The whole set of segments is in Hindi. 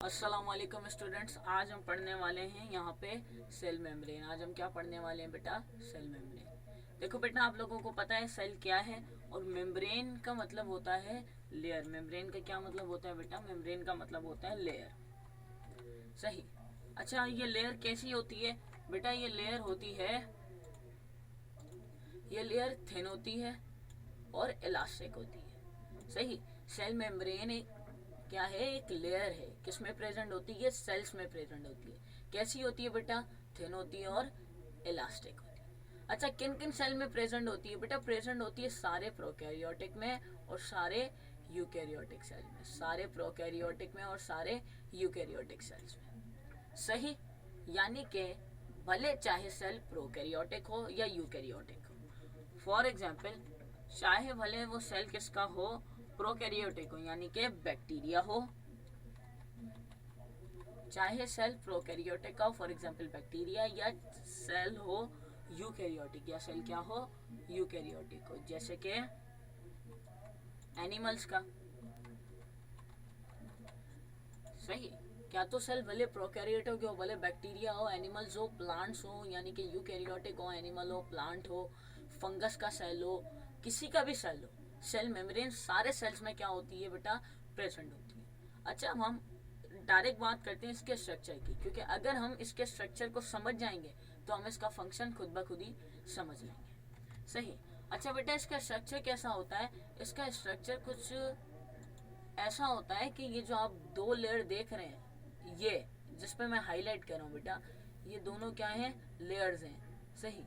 अस्सलाम वालेकुम स्टूडेंट्स। आज हम पढ़ने वाले हैं यहाँ पे सेल मेम्ब्रेन। आज हम क्या पढ़ने वाले हैं बेटा? Cell membrane. देखो बेटा, आप लोगों को पता है सेल क्या है, और मेम्ब्रेन का मतलब होता है लेयर। मेम्ब्रेन का क्या मतलब होता है बेटा? मेम्ब्रेन का मतलब होता है लेयर। सही। अच्छा, ये लेयर कैसी होती है बेटा? ये लेयर थिन होती है और इलास्टिक होती है। सही। सेल मेम्ब्रेन क्या है? एक लेयर है। किसमें प्रेजेंट होती है? सेल्स में प्रेजेंट होती है। कैसी होती है बेटा? थिन होती है और इलास्टिक होती है। अच्छा, किन किन सेल में प्रेजेंट होती है बेटा? प्रेजेंट होती है सारे प्रोकैरियोटिक में और सारे यूकैरियोटिक सेल में। सारे प्रोकैरियोटिक में और सारे यूकैरियोटिक सेल्स में। सही। यानी कि भले चाहे सेल प्रोकैरियोटिक हो या यूकैरियोटिक हो। फॉर एग्जाम्पल, चाहे भले वो सेल किसका हो? प्रोकैरियोटिक हो, यानी कि बैक्टीरिया हो। चाहे सेल प्रोकैरियोटिक का हो, फॉर एग्जाम्पल बैक्टीरिया, या सेल हो यूकैरियोटिक, या सेल क्या हो? यूकैरियोटिक हो, जैसे कि एनिमल्स का। सही। क्या तो सेल भले प्रोकैरियोटिक हो, भले बैक्टीरिया हो, एनिमल्स हो, प्लांट्स हो, यानी कि यूकैरियोटिक हो, एनिमल हो, प्लांट हो, फंगस का सेल हो, किसी का भी सेल हो, सेल मेम्ब्रेन सारे सेल्स में क्या होती है बेटा? प्रेजेंट होती है। अच्छा, हम डायरेक्ट बात करते हैं इसके स्ट्रक्चर की, क्योंकि अगर हम इसके स्ट्रक्चर को समझ जाएंगे तो हम इसका फंक्शन खुद ब खुद ही समझ लेंगे। सही। अच्छा बेटा, इसका स्ट्रक्चर कैसा होता है? इसका स्ट्रक्चर कुछ ऐसा होता है कि ये जो आप दो लेयर देख रहे हैं, ये जिसपे मैं हाईलाइट कर रहा हूँ बेटा, ये दोनों क्या हैं? लेयर्स हैं। सही।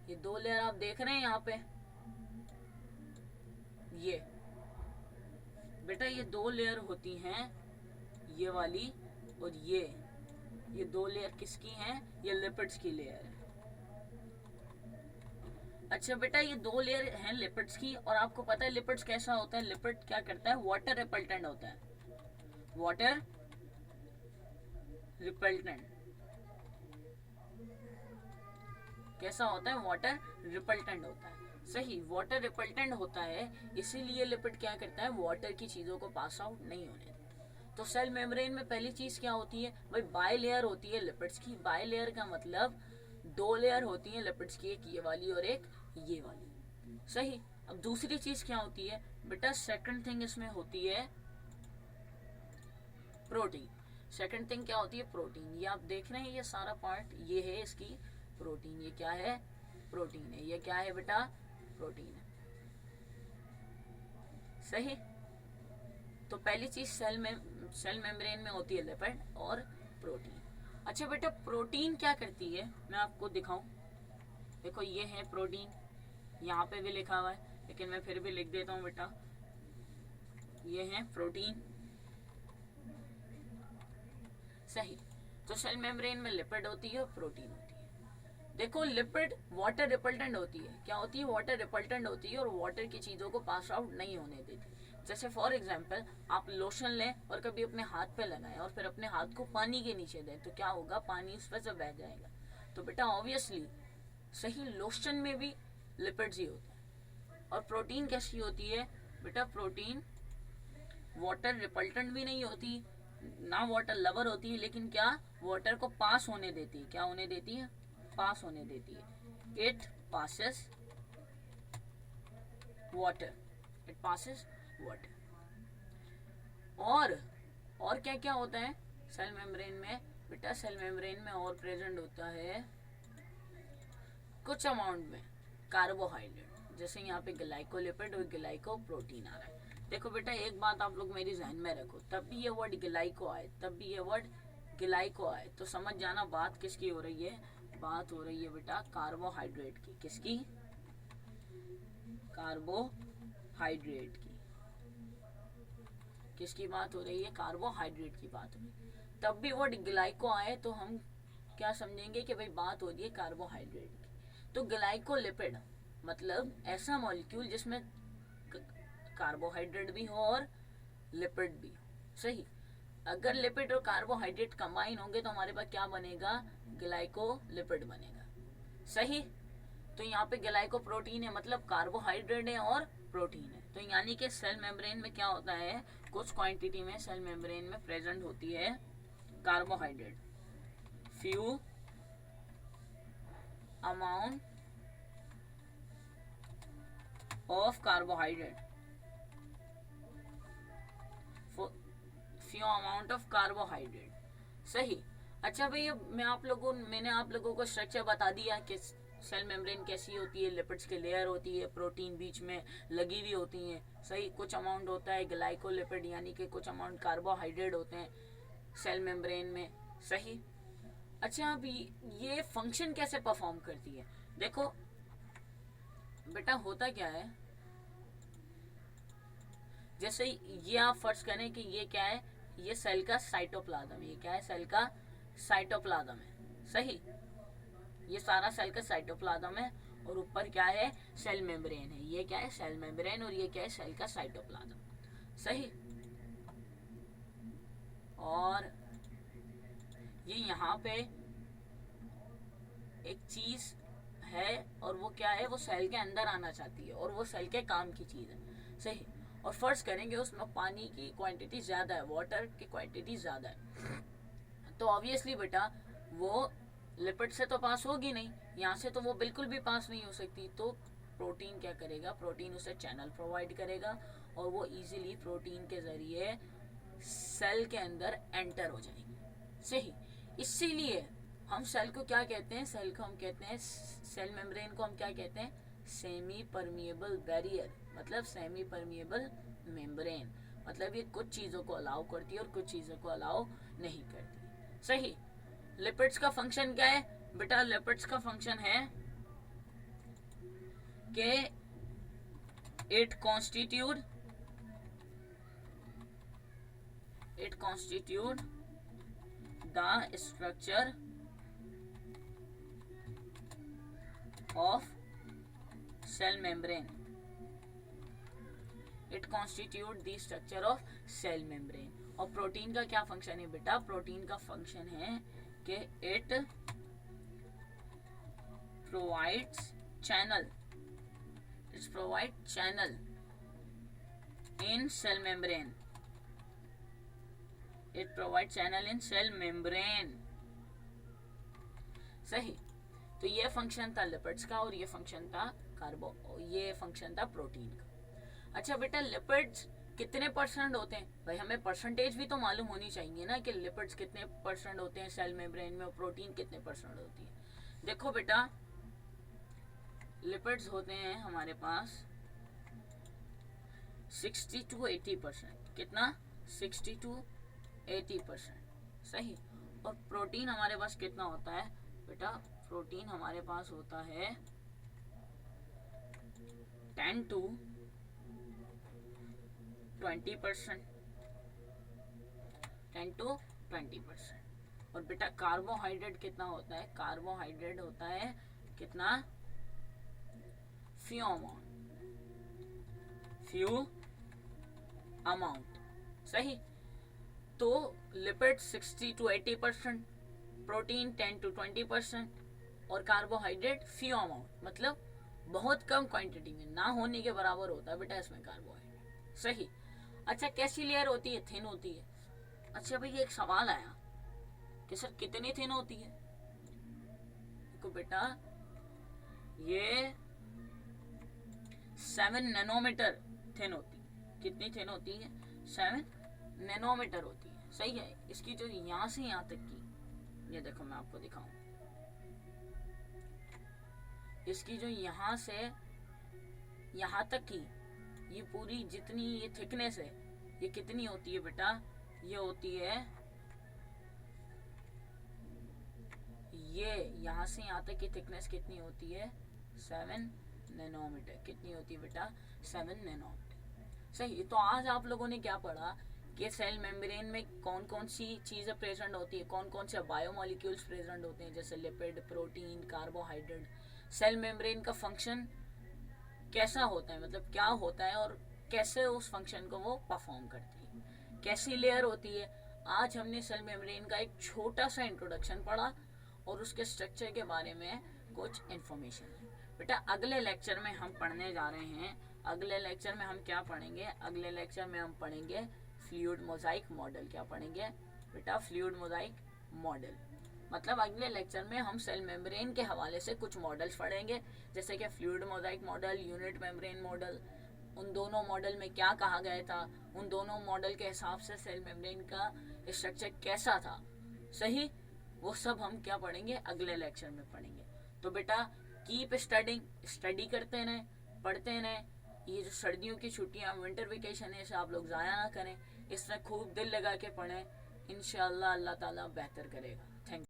ये दो लेयर आप देख रहे हैं यहाँ पे, ये बेटा ये दो लेयर होती हैं, ये वाली और ये दो लेयर किसकी हैं? ये लिपिड्स की लेयर है। अच्छा बेटा, ये दो लेयर हैं लिपिड्स की, और आपको पता है लिपिड्स कैसा होता है? लिपिड क्या करता है? वाटर रिपल्टेंट होता है। वाटर रिपल्टेंट कैसा होता है? वाटर रिपल्टेंट होता है। सही। वाटर रिपल्टेंट होता है, इसीलिए लिपिड क्या करता है? वाटर की चीजों को पास आउट नहीं होने देता। तो सेल मेम्ब्रेन में पहली चीज क्या होती है भाई? बाई लेयर होती है लिपिड्स की। बाई लेयर का मतलब दो लेयर होती है लिपिड्स की, एक ये वाली और एक ये वाली। सही। अब दूसरी चीज क्या होती है बेटा? सेकंड थिंग इसमें होती है प्रोटीन। सेकंड थिंग क्या होती है? प्रोटीन। ये आप देख रहे हैं, ये सारा पार्ट ये है इसकी प्रोटीन। ये क्या है? प्रोटीन है। ये क्या है बेटा? प्रोटीन है। सही। तो पहली चीज सेल मेम्ब्रेन में होती है लिपिड और प्रोटीन। अच्छा बेटा, प्रोटीन क्या करती है? मैं आपको दिखाऊं। देखो, ये है प्रोटीन, यहाँ पे भी लिखा हुआ है, लेकिन मैं फिर भी लिख देता हूँ बेटा। ये है प्रोटीन। सही। तो सेल मेम्ब्रेन में लिपिड होती है और प्रोटीन होती है। देखो, लिपिड वाटर रिपल्टेंट होती है। क्या होती है? वाटर रिपल्टेंट होती है, और वाटर की चीजों को पास आउट नहीं होने देती। जैसे फॉर एग्जाम्पल, आप लोशन लें और कभी अपने हाथ पे लगाएं और फिर अपने हाथ को पानी के नीचे दें, तो क्या होगा? पानी उस पर से बह जाएगा। तो बेटा ऑब्वियसली सही, लोशन में भी लिपिड्स ही होते हैं। और प्रोटीन कैसी होती है बेटा? प्रोटीन वाटर रिपल्टेंट भी नहीं होती, ना वाटर लवर होती है, लेकिन क्या? वाटर को पास होने देती है। क्या होने देती है? पास होने देती है। It passes water. It passes water. और क्या क्या होता है सेल मेम्ब्रेन में बेटा? सेल मेम्ब्रेन में और प्रेजेंट होता है कुछ अमाउंट में कार्बोहाइड्रेट। जैसे यहाँ पे ग्लाइकोलिपिड और ग्लाइको प्रोटीन आ रहा है। देखो बेटा, एक बात आप लोग मेरी जहन में रखो, तब भी ये वर्ड ग्लाइको आए, तब भी ये वर्ड ग्लाइको आए, तो समझ जाना बात किसकी हो रही है? बात हो रही है बेटा कार्बोहाइड्रेट की। किसकी? कार्बोहाइड्रेट की। किसकी बात हो रही है? कार्बोहाइड्रेट की बात हो रही है। तब भी वर्ड ग्लाइको आए तो हम क्या समझेंगे कि भाई बात हो रही है कार्बोहाइड्रेट की। तो ग्लाइकोलिपिड मतलब ऐसा मॉलिक्यूल जिसमें कार्बोहाइड्रेट भी हो और लिपिड भी हो। सही। अगर लिपिड और कार्बोहाइड्रेट कंबाइन होंगे तो हमारे पास क्या बनेगा? ग्लाइकोलिपिड बनेगा। सही। तो यहाँ पे ग्लाइको प्रोटीन है, मतलब कार्बोहाइड्रेट है और प्रोटीन है। तो यानी कि सेल मेम्ब्रेन में क्या होता है? कुछ क्वांटिटी में सेल मेम्ब्रेन में प्रेजेंट होती है carbohydrate, few amount of carbohydrate, few amount of carbohydrate. सही। अच्छा भैया मैंने आप लोगों को स्ट्रक्चर बता दिया कि सेल मेम्ब्रेन कैसी होती है, लिपिड्स की लेयर होती है, प्रोटीन बीच में लगी हुई होती हैं। सही। कुछ अमाउंट होता है ग्लाइकोलिपिड यानी कि कुछ अमाउंट कार्बोहाइड्रेट होते हैं सेल मेम्ब्रेन में। सही। अच्छा अब ये फंक्शन कैसे परफॉर्म करती है? देखो बेटा होता क्या है, जैसे ये आप फर्ज करें कि ये क्या है, ये सेल का साइटोप्लाज्म। ये क्या है? सेल का साइटोप्लाज्म है। सही। ये सारा सेल का साइटोप्लाज्म है और ऊपर क्या है? सेल मेम्ब्रेन है। ये क्या है? Cell membrane. और ये क्या है? सेल का साइटोप्लाज्म। सही। और ये यहाँ पे एक चीज है और वो क्या है? वो सेल के अंदर आना चाहती है और वो सेल के काम की चीज है। सही। और फर्ज करेंगे उसमें पानी की क्वांटिटी ज्यादा है, वाटर की क्वांटिटी ज्यादा है, तो ऑब्वियसली बेटा वो लिपिड से तो पास होगी नहीं, यहाँ से तो वो बिल्कुल भी पास नहीं हो सकती। तो प्रोटीन क्या करेगा? प्रोटीन उसे चैनल प्रोवाइड करेगा और वो इजीली प्रोटीन के जरिए सेल के अंदर एंटर हो जाएगी। सही। इसीलिए हम सेल को क्या कहते हैं? सेल को हम कहते हैं, सेल मेम्ब्रेन को हम क्या कहते हैं? सेमी परमिएबल बैरियर, मतलब सेमी परमिएबल मेम्ब्रेन। मतलब ये कुछ चीजों को अलाउ करती है और कुछ चीजों को अलाउ नहीं करती। सही। लिपिड्स का फंक्शन क्या है बेटा? लिपिड्स का फंक्शन है कि it constitute the structure of cell membrane. It constitute the structure of cell membrane. और प्रोटीन का क्या फंक्शन है बेटा? प्रोटीन का फंक्शन है कि it provides channel in cell membrane. It provides channel in cell membrane. सही। तो ये फंक्शन था लिपिड्स का और ये फंक्शन था प्रोटीन का। अच्छा बेटा लिपिड्स कितने परसेंट होते हैं? भाई हमें परसेंटेज भी तो मालूम होनी चाहिए ना कि लिपिड्स कितने परसेंट होते हैं सेल मेम्ब्रेन में और प्रोटीन कितने परसेंट होती है। देखो बेटा लिपिड्स होते हैं हमारे पास 60 to 80%। कितना? 60 to 80%। सही। और प्रोटीन हमारे पास कितना होता है बेटा? प्रोटीन हमारे पास होता है 10 to 20%। 10 to 20%। और बेटा कार्बोहाइड्रेट कितना होता है? कार्बोहाइड्रेट होता है कितना? Few amount. सही। तो लिपिड 60 to 80%, प्रोटीन 10 to 20% और कार्बोहाइड्रेट फ्यू अमाउंट, मतलब बहुत कम क्वांटिटी में, ना होने के बराबर होता है बेटा इसमें कार्बोहाइड्रेट। सही। अच्छा कैसी लेयर होती है? थिन होती है। अच्छा भाई एक सवाल आया कि सर कितनी थिन होती है? देखो बेटा ये 7 नैनोमीटर थिन होती है। कितनी थिन होती है? 7 नैनोमीटर होती है। सही है। इसकी जो यहाँ से यहाँ तक की, ये देखो मैं आपको दिखाऊं, इसकी जो यहाँ से यहाँ तक की ये पूरी जितनी ये थिकनेस है, ये कितनी होती है बेटा? ये होती है, ये यहाँ से यहाँ तक की थिकनेस कितनी होती है? 7 नैनोमीटर। कितनी होती है बेटा? 7 नैनोमीटर। सही। तो आज आप लोगों ने क्या पढ़ा कि सेल मेम्ब्रेन में कौन कौन सी चीजें प्रेजेंट होती है, कौन कौन से बायोमोलिक्यूल्स प्रेजेंट होते हैं, जैसे lipid, protein, carbohydrate. Cell membrane का फंक्शन कैसा होता है, मतलब क्या होता है और कैसे उस फंक्शन को वो परफॉर्म करती है, कैसी लेयर होती है। आज हमने सेल मेम्ब्रेन का एक छोटा सा इंट्रोडक्शन पढ़ा और उसके स्ट्रक्चर के बारे में कुछ इंफॉर्मेशन है। बेटा अगले लेक्चर में हम पढ़ने जा रहे हैं, अगले लेक्चर में हम क्या पढ़ेंगे? अगले लेक्चर में हम पढ़ेंगे फ्लूइड मोजाइक मॉडल। क्या पढ़ेंगे बेटा? Fluid Mosaic model. मतलब अगले लेक्चर में हम सेल मेम्ब्रेन के हवाले से कुछ मॉडल्स पढ़ेंगे, जैसे कि fluid Mosaic model, unit membrane model, उन दोनों मॉडल में क्या कहा गया था, उन दोनों मॉडल के हिसाब से सेल मेम्ब्रेन का स्ट्रक्चर कैसा था, सही, वो सब हम क्या पढ़ेंगे अगले लेक्चर में पढ़ेंगे। तो बेटा कीप स्टडिंग, स्टडी करते रहें, पढ़ते रहें। ये जो सर्दियों की छुट्टियां, विंटर वेकेशन है, इसे आप लोग ज़ाया ना करें, इसमें खूब दिल लगा के पढ़ें। इंशाअल्लाह अल्लाह ताला बेहतर करेगा।